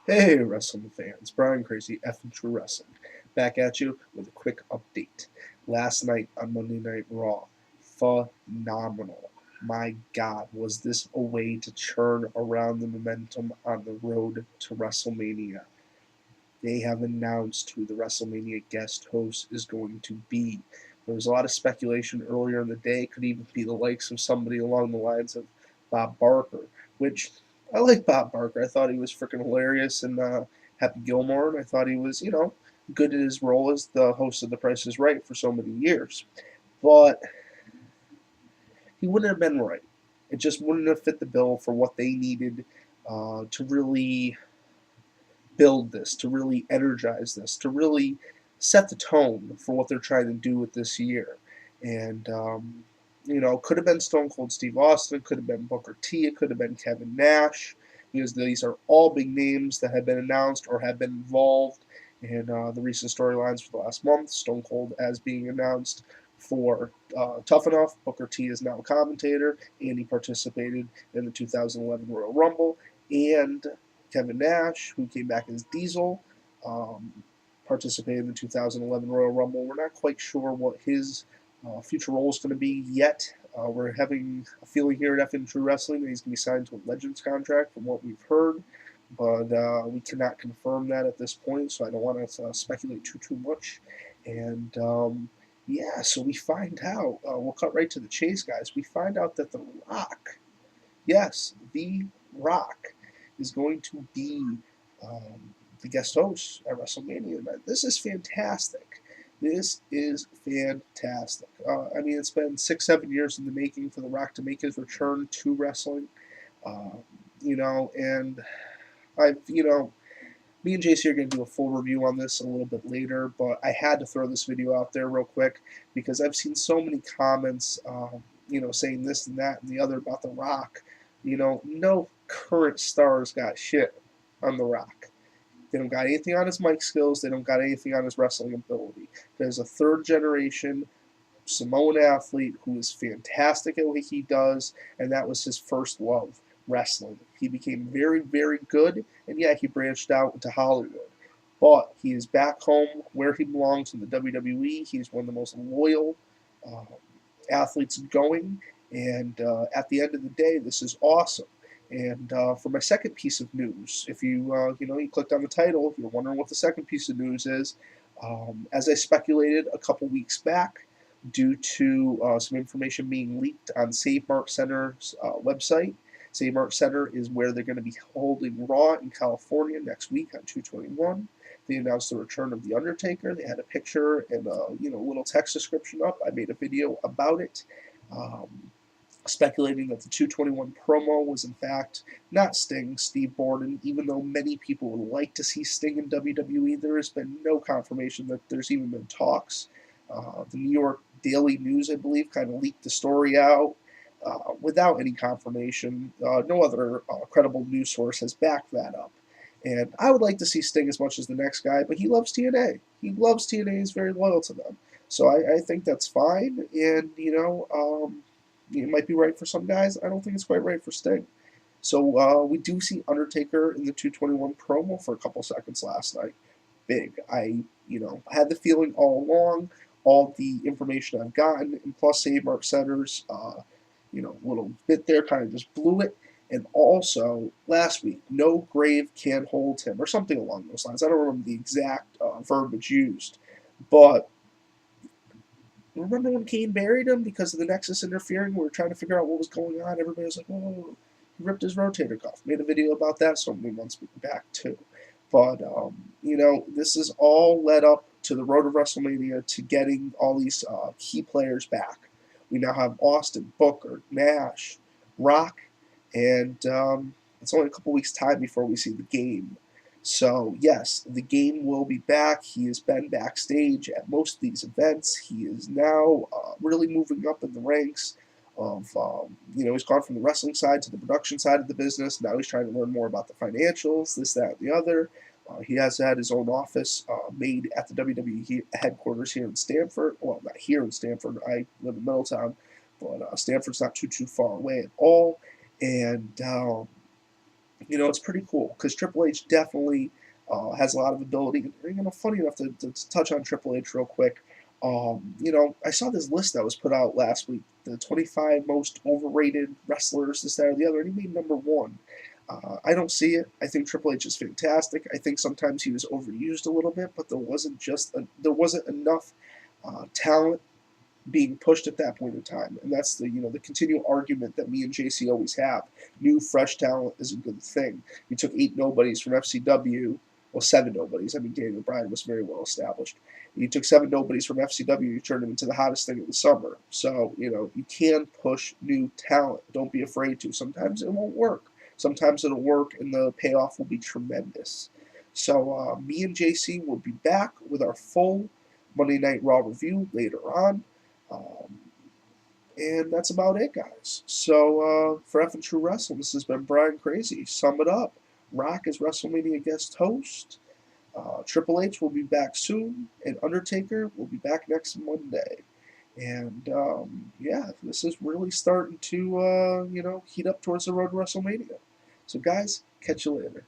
Hey, wrestling fans, Brian Crazy, F True Wrestling, back at you with a quick update. Last night on Monday Night Raw, phenomenal. My God, was this a way to turn around the momentum on the road to WrestleMania? They have announced who the WrestleMania guest host is going to be. There was a lot of speculation earlier in the day. It could even be the likes of somebody along the lines of Bob Barker, which I like Bob Barker. I thought he was freaking hilarious in Happy Gilmore, and I thought he was, good in his role as the host of The Price is Right for so many years. But he wouldn't have been right. It just wouldn't have fit the bill for what they needed to really build this, to really energize this, to really set the tone for what they're trying to do with this year. And, could have been Stone Cold Steve Austin, could have been Booker T, it could have been Kevin Nash, because these are all big names that have been announced or have been involved in the recent storylines for the last month. Stone Cold as being announced for Tough Enough. Booker T is now a commentator, and he participated in the 2011 Royal Rumble. And Kevin Nash, who came back as Diesel, um, participated in the 2011 Royal Rumble. We're not quite sure what his future role is going to be yet. We're having a feeling here at FN True Wrestling that he's going to be signed to a Legends contract from what we've heard, but we cannot confirm that at this point, so I don't want to speculate too much. And yeah, so we find out. We'll cut right to the chase, guys. We find out that The Rock, yes, The Rock, is going to be the guest host at WrestleMania event. This is fantastic. This is fantastic. I mean, it's been 6, 7 years in the making for The Rock to make his return to wrestling. Uh, and me and JC are going to do a full review on this a little bit later, but I had to throw this video out there real quick because I've seen so many comments, saying this and that and the other about The Rock. No current stars got shit on The Rock. They don't got anything on his mic skills. They don't got anything on his wrestling ability. There's a third generation Samoan athlete who is fantastic at what he does, and that was his first love, wrestling. He became very, very good, and yeah, he branched out into Hollywood. But he is back home where he belongs in the WWE. He's one of the most loyal uh, athletes going, and at the end of the day, this is awesome. And for my second piece of news, if you clicked on the title, you're wondering what the second piece of news is. As I speculated a couple weeks back, due to some information being leaked on Save Mart Center's website. Save Mart Center is where they're going to be holding Raw in California next week on 2/21. They announced the return of the Undertaker. They had a picture and a little text description up. I made a video about it, um, speculating that the 2/21 promo was in fact not Sting, Steve Borden. Even though many people would like to see Sting in WWE, there has been no confirmation that there's even been talks. The New York Daily News, I believe, kind of leaked the story out without any confirmation. No other credible news source has backed that up. And I would like to see Sting as much as the next guy, but he loves TNA. He loves TNA. He's very loyal to them. So I think that's fine. And, it might be right for some guys. I don't think it's quite right for Sting. So we do see Undertaker in the 2/21 promo for a couple seconds last night. Big. I, had the feeling all along, all the information I've gotten, and plus Save Mark Center's, little bit there kind of just blew it. And also, last week, no grave can hold him, or something along those lines. I don't remember the exact verbiage used. But remember when Kane buried him because of the Nexus interfering? We were trying to figure out what was going on. Everybody was like, oh, he ripped his rotator cuff. Made a video about that so many months back, too. But, this is all led up to the road of WrestleMania to getting all these key players back. We now have Austin, Booker, Nash, Rock, and it's only a couple weeks' time before we see the game. So, yes, the game will be back. He has been backstage at most of these events. He is now really moving up in the ranks of, he's gone from the wrestling side to the production side of the business. Now he's trying to learn more about the financials, this, that, and the other. He has had his own office made at the WWE headquarters here in Stamford. Well, not here in Stamford. I live in Middletown, but Stamford's not too far away at all. And It's pretty cool because Triple H definitely has a lot of ability. Funny enough to touch on Triple H real quick. I saw this list that was put out last week, the 25 most overrated wrestlers, this, that, or the other, and he made number one. I don't see it. I think Triple H is fantastic. I think sometimes he was overused a little bit, but there wasn't enough talent being pushed at that point in time, and that's the continual argument that me and JC always have. New, fresh talent is a good thing. You took 8 nobodies from FCW, well, 7 nobodies. I mean, Daniel Bryan was very well established. You took 7 nobodies from FCW, you turned them into the hottest thing of the summer. So you can push new talent. Don't be afraid to. Sometimes it won't work. Sometimes it'll work, and the payoff will be tremendous. So me and JC will be back with our full Monday Night Raw review later on. Um, and that's about it, guys. So for F and True Wrestling, this has been Brian Crazy. Sum it up. Rock is WrestleMania guest host. Triple H will be back soon, and Undertaker will be back next Monday. And yeah, this is really starting to heat up towards the road to WrestleMania. So guys, catch you later.